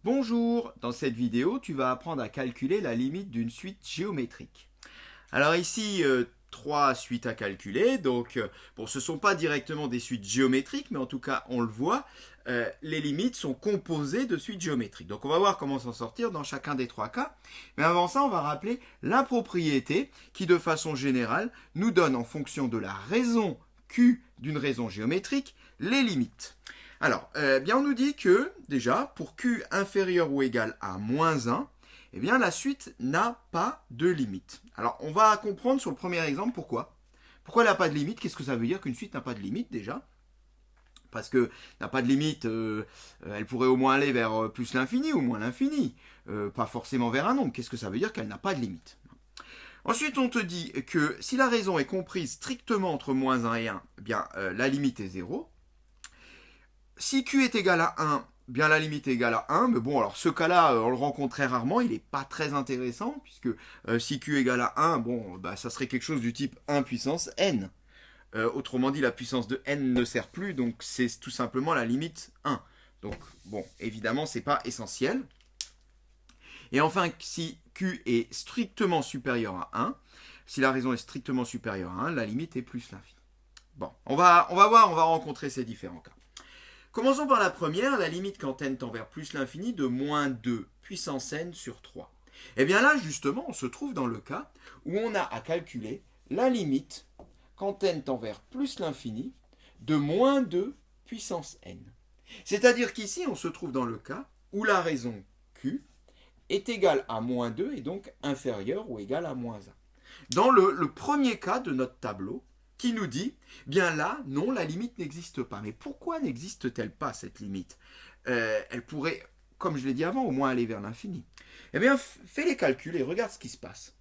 Bonjour, dans cette vidéo, tu vas apprendre à calculer la limite d'une suite géométrique. Alors ici, trois suites à calculer, donc bon, ce ne sont pas directement des suites géométriques, mais en tout cas, on le voit, les limites sont composées de suites géométriques. Donc on va voir comment s'en sortir dans chacun des trois cas. Mais avant ça, on va rappeler la propriété qui, de façon générale, nous donne en fonction de la raison Q d'une raison géométrique, les limites. Alors, bien on nous dit que, déjà, pour Q inférieur ou égal à moins 1, eh bien la suite n'a pas de limite. Alors, on va comprendre sur le premier exemple pourquoi. Pourquoi elle n'a pas de limite? Qu'est-ce que ça veut dire qu'une suite n'a pas de limite, déjà? Parce que n'a pas de limite, elle pourrait au moins aller vers plus l'infini ou moins l'infini, pas forcément vers un nombre. Qu'est-ce que ça veut dire qu'elle n'a pas de limite? Ensuite, on te dit que si la raison est comprise strictement entre moins 1 et 1, eh bien la limite est 0. Si Q est égal à 1, bien la limite est égale à 1, mais bon, alors ce cas-là, on le rencontre très rarement, il n'est pas très intéressant, puisque si Q égale à 1, bon, bah, ça serait quelque chose du type 1 puissance n. Autrement dit, la puissance de n ne sert plus, donc c'est tout simplement la limite 1. Donc, bon, évidemment, c'est pas essentiel. Et enfin, si Q est strictement supérieur à 1, si la raison est strictement supérieure à 1, la limite est plus l'infini. Bon, on va voir, on va rencontrer ces différents cas. Commençons par la première, la limite quand n tend vers plus l'infini de moins 2 puissance n sur 3. Et bien là, justement, on se trouve dans le cas où on a à calculer la limite quand n tend vers plus l'infini de moins 2 puissance n. C'est-à-dire qu'ici, on se trouve dans le cas où la raison q est égale à moins 2 et donc inférieure ou égale à moins 1. Dans le premier cas de notre tableau, qui nous dit, bien là, non, la limite n'existe pas. Mais pourquoi n'existe-t-elle pas, cette limite? Elle pourrait, comme je l'ai dit avant, au moins aller vers l'infini. Eh bien, fais les calculs et regarde ce qui se passe.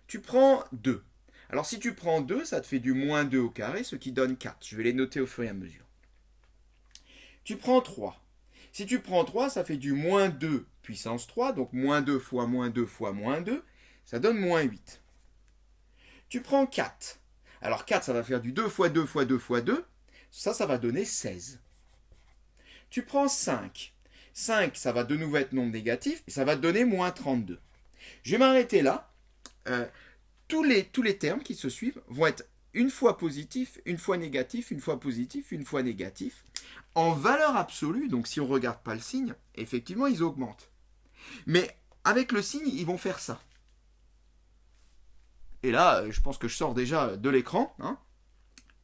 Tu prends 2. Alors, si tu prends 2, ça te fait du moins 2 au carré, ce qui donne 4. Je vais les noter au fur et à mesure. Tu prends 3. Si tu prends 3, ça fait du moins 2 puissance 3, donc moins 2 fois moins 2 fois moins 2, ça donne moins 8. Tu prends 4. Alors 4, ça va faire du 2 fois 2 fois 2 fois 2. Ça va donner 16. Tu prends 5. 5, ça va de nouveau être nombre négatif et ça va te donner moins 32. Je vais m'arrêter là. Tous les termes qui se suivent vont être une fois positif, une fois négatif, une fois positif, une fois négatif. En valeur absolue, donc si on ne regarde pas le signe, effectivement, ils augmentent. Mais avec le signe, ils vont faire ça. Et là, je pense que je sors déjà de l'écran, hein.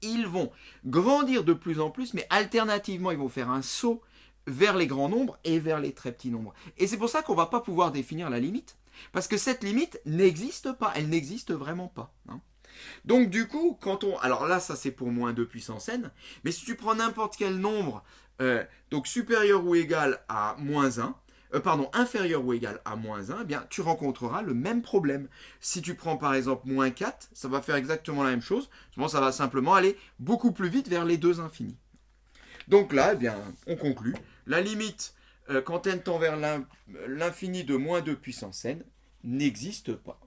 Ils vont grandir de plus en plus, mais alternativement, ils vont faire un saut vers les grands nombres et vers les très petits nombres. Et c'est pour ça qu'on ne va pas pouvoir définir la limite, parce que cette limite n'existe pas, elle n'existe vraiment pas, hein. Donc du coup, quand on... Alors là, ça c'est pour moins 2 puissance n, mais si tu prends n'importe quel nombre, donc supérieur ou égal à moins 1, inférieur ou égal à moins 1, eh bien, tu rencontreras le même problème. Si tu prends par exemple moins 4, ça va faire exactement la même chose, seulement ça va simplement aller beaucoup plus vite vers les deux infinis. Donc là, eh bien, on conclut, la limite quand n tend vers l'infini de moins 2 puissance n n'existe pas.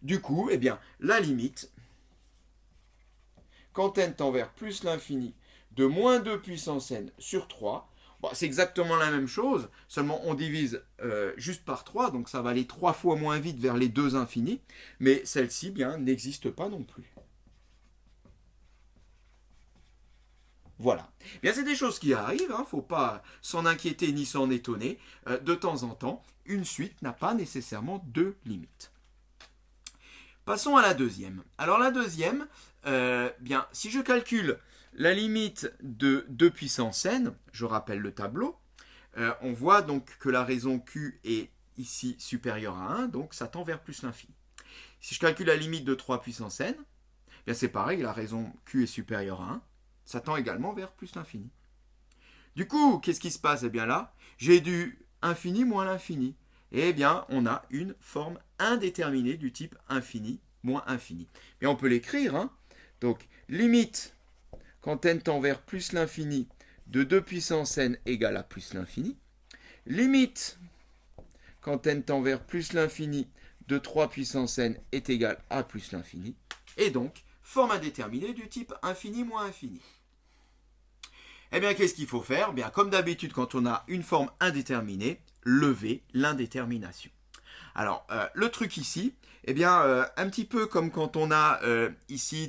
Du coup, eh bien, la limite, quand n tend vers plus l'infini de moins 2 puissance n sur 3, bon, c'est exactement la même chose, seulement on divise juste par 3, donc ça va aller 3 fois moins vite vers les deux infinis, mais celle-ci, bien, n'existe pas non plus. Voilà. Bien, c'est des choses qui arrivent, hein, faut pas s'en inquiéter ni s'en étonner. De temps en temps, une suite n'a pas nécessairement de limite. Passons à la deuxième. Alors la deuxième, bien, si je calcule la limite de 2 puissance n, je rappelle le tableau, on voit donc que la raison q est ici supérieure à 1, donc ça tend vers plus l'infini. Si je calcule la limite de 3 puissance n, bien c'est pareil, la raison q est supérieure à 1, ça tend également vers plus l'infini. Du coup, qu'est-ce qui se passe? Eh bien là, j'ai du infini moins l'infini. Eh bien, on a une forme indéterminée du type infini moins infini. Mais on peut l'écrire, hein. Donc, limite, quand n tend vers plus l'infini, de 2 puissance n égale à plus l'infini. Limite, quand n tend vers plus l'infini, de 3 puissance n est égal à plus l'infini. Et donc, forme indéterminée du type infini moins infini. Eh bien, qu'est-ce qu'il faut faire? Eh bien, comme d'habitude, quand on a une forme indéterminée, lever l'indétermination. Alors, le truc ici, eh bien, un petit peu comme quand on a ici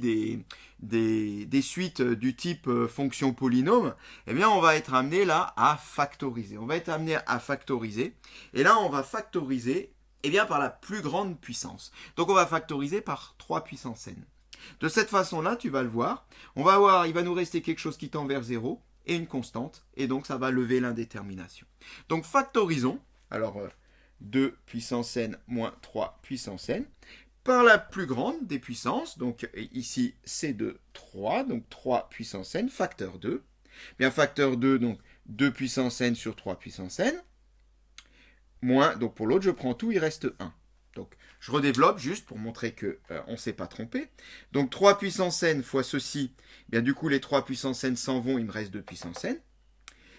des suites du type fonction polynôme, eh bien, on va être amené là à factoriser. On va être amené à factoriser. Et là, on va factoriser eh bien, par la plus grande puissance. Donc, on va factoriser par 3 puissance n. De cette façon-là, tu vas le voir. On va voir, il va nous rester quelque chose qui tend vers 0 et une constante. Et donc, ça va lever l'indétermination. Donc, factorisons. Alors, 2 puissance n moins 3 puissance n par la plus grande des puissances. Donc, ici, c'est de 3. Donc, 3 puissance n, facteur 2. Bien, facteur 2, donc 2 puissance n sur 3 puissance n. Moins, donc pour l'autre, je prends tout, il reste 1. Donc, je redéveloppe juste pour montrer qu'on ne s'est pas trompé. Donc, 3 puissance n fois ceci, bien du coup, les 3 puissance n s'en vont, il me reste 2 puissance n.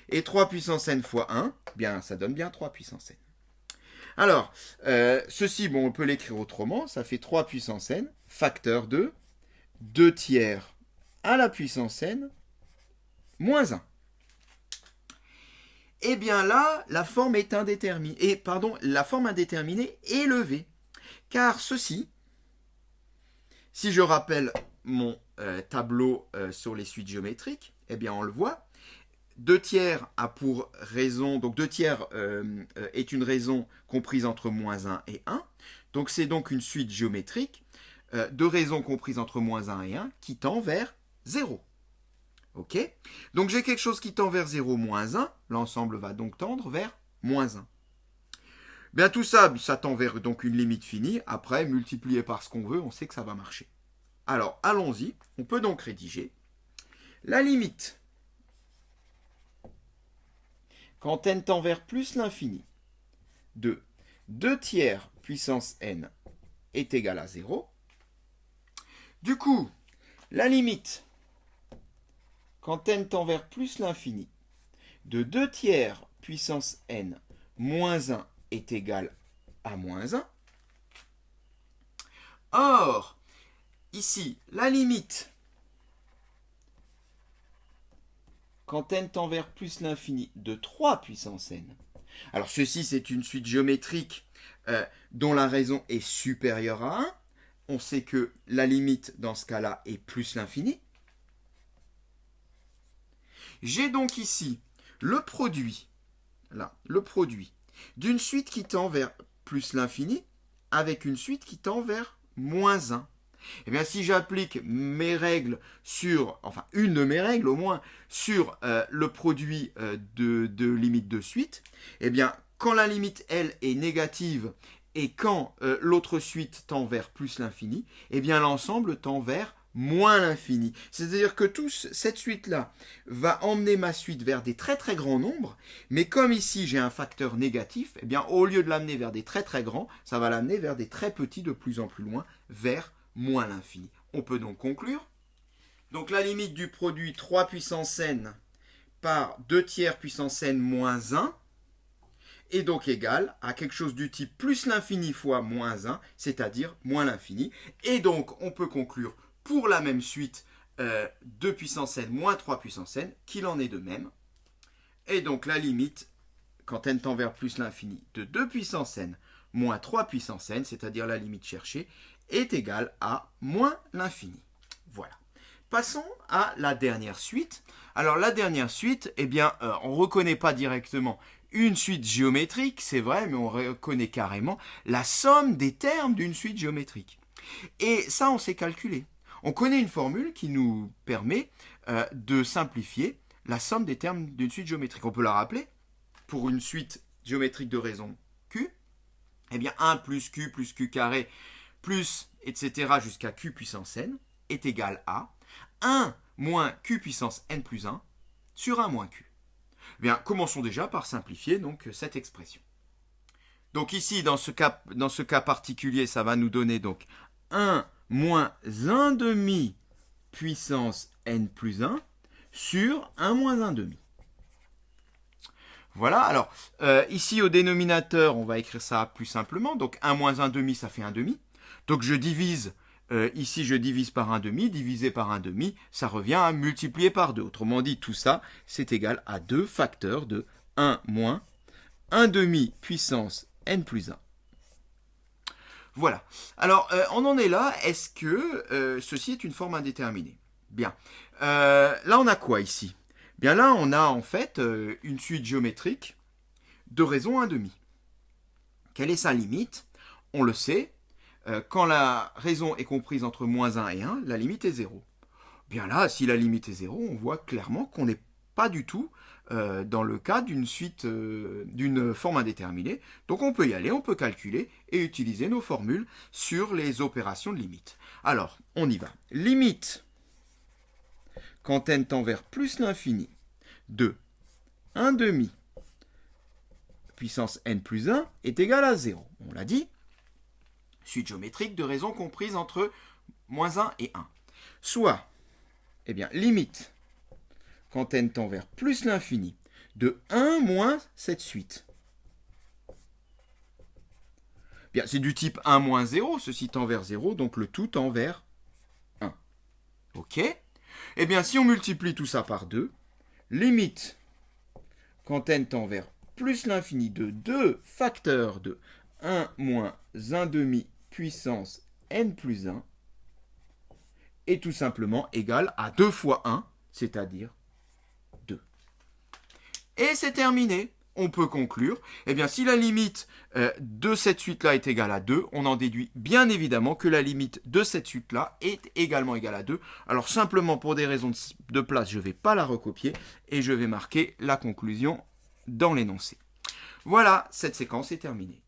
Et 3 puissance n fois 1, bien, ça donne bien 3 puissance n. Alors, ceci, bon, on peut l'écrire autrement, ça fait 3 puissance n, facteur de 2 tiers à la puissance n, moins 1. Eh bien là, la forme est indéterminée. Et pardon, la forme indéterminée est levée. Car ceci, si je rappelle mon tableau sur les suites géométriques, eh bien on le voit. 2 tiers a pour raison, donc 2 tiers est une raison comprise entre moins 1 et 1. Donc c'est donc une suite géométrique de raisons comprises entre moins 1 et 1 qui tend vers 0. Ok? Donc j'ai quelque chose qui tend vers 0, moins 1. L'ensemble va donc tendre vers moins 1. Bien tout ça, ça tend vers donc une limite finie. Après, multiplié par ce qu'on veut, on sait que ça va marcher. Alors, allons-y. On peut donc rédiger la limite quand n tend vers plus l'infini de 2 tiers puissance n est égal à 0. Du coup, la limite quand n tend vers plus l'infini, de 2 tiers puissance n moins 1 est égal à moins 1. Or, ici, la limite, quand n tend vers plus l'infini, de 3 puissance n. Alors, ceci, c'est une suite géométrique dont la raison est supérieure à 1. On sait que la limite, dans ce cas-là, est plus l'infini. J'ai donc ici le produit, là, le produit d'une suite qui tend vers plus l'infini avec une suite qui tend vers moins 1. Eh bien, si j'applique mes règles sur, enfin, une de mes règles au moins, sur le produit de limite de suite, eh bien, quand la limite, elle, est négative et quand l'autre suite tend vers plus l'infini, eh bien, l'ensemble tend vers moins l'infini. C'est-à-dire que cette suite-là va emmener ma suite vers des très très grands nombres, mais comme ici j'ai un facteur négatif, eh bien au lieu de l'amener vers des très très grands, ça va l'amener vers des très petits de plus en plus loin, vers moins l'infini. On peut donc conclure. Donc la limite du produit 3 puissance n par 2 tiers puissance n moins 1 est donc égale à quelque chose du type plus l'infini fois moins 1, c'est-à-dire moins l'infini. Et donc on peut conclure pour la même suite 2 puissance n moins 3 puissance n, qu'il en est de même. Et donc la limite, quand n tend vers plus l'infini, de 2 puissance n moins 3 puissance n, c'est-à-dire la limite cherchée, est égale à moins l'infini. Voilà. Passons à la dernière suite. Alors la dernière suite, eh bien, on ne reconnaît pas directement une suite géométrique, c'est vrai, mais on reconnaît carrément la somme des termes d'une suite géométrique. Et ça, on sait calculer. On connaît une formule qui nous permet de simplifier la somme des termes d'une suite géométrique. On peut la rappeler. Pour une suite géométrique de raison Q, eh bien 1 plus Q carré plus etc. jusqu'à Q puissance n est égal à 1 moins Q puissance n plus 1 sur 1 moins Q. Eh bien, commençons déjà par simplifier donc cette expression. Donc ici, dans ce cas particulier, ça va nous donner donc 1 moins 1 demi puissance n plus 1 sur 1 moins 1 demi. Voilà, alors ici au dénominateur, on va écrire ça plus simplement. Donc 1 moins 1 demi, ça fait 1 demi. Donc je divise Ici, je divise par 1/2, divisé par 1/2, ça revient à multiplier par 2. Autrement dit, tout ça, c'est égal à 2 facteurs de 1 moins 1/2 puissance n plus 1. Voilà. Alors, on en est là. Est-ce que ceci est une forme indéterminée? Bien. Là, on a quoi ici? Bien là, on a en fait une suite géométrique de raison 1/2. Quelle est sa limite? On le sait. Quand la raison est comprise entre moins 1 et 1, la limite est 0. Bien là, si la limite est 0, on voit clairement qu'on n'est pas du tout dans le cas d'une suite, d'une forme indéterminée. Donc on peut y aller, on peut calculer et utiliser nos formules sur les opérations de limite. Alors, on y va. Limite, quand n tend vers plus l'infini, de 1/2 puissance n plus 1 est égal à 0. On l'a dit. Suite géométrique de raison comprise entre moins 1 et 1. Soit, eh bien, limite, quand n tend vers plus l'infini, de 1 moins cette suite. Bien, c'est du type 1 moins 0, ceci tend vers 0, donc le tout tend vers 1. Ok? Eh bien, si on multiplie tout ça par 2, limite, quand n tend vers plus l'infini de 2 facteurs de 1 moins 1/2 puissance n plus 1 est tout simplement égal à 2 fois 1, c'est-à-dire 2. Et c'est terminé. On peut conclure. Eh bien, si la limite de cette suite-là est égale à 2, on en déduit bien évidemment que la limite de cette suite-là est également égale à 2. Alors, simplement pour des raisons de place, je ne vais pas la recopier et je vais marquer la conclusion dans l'énoncé. Voilà, cette séquence est terminée.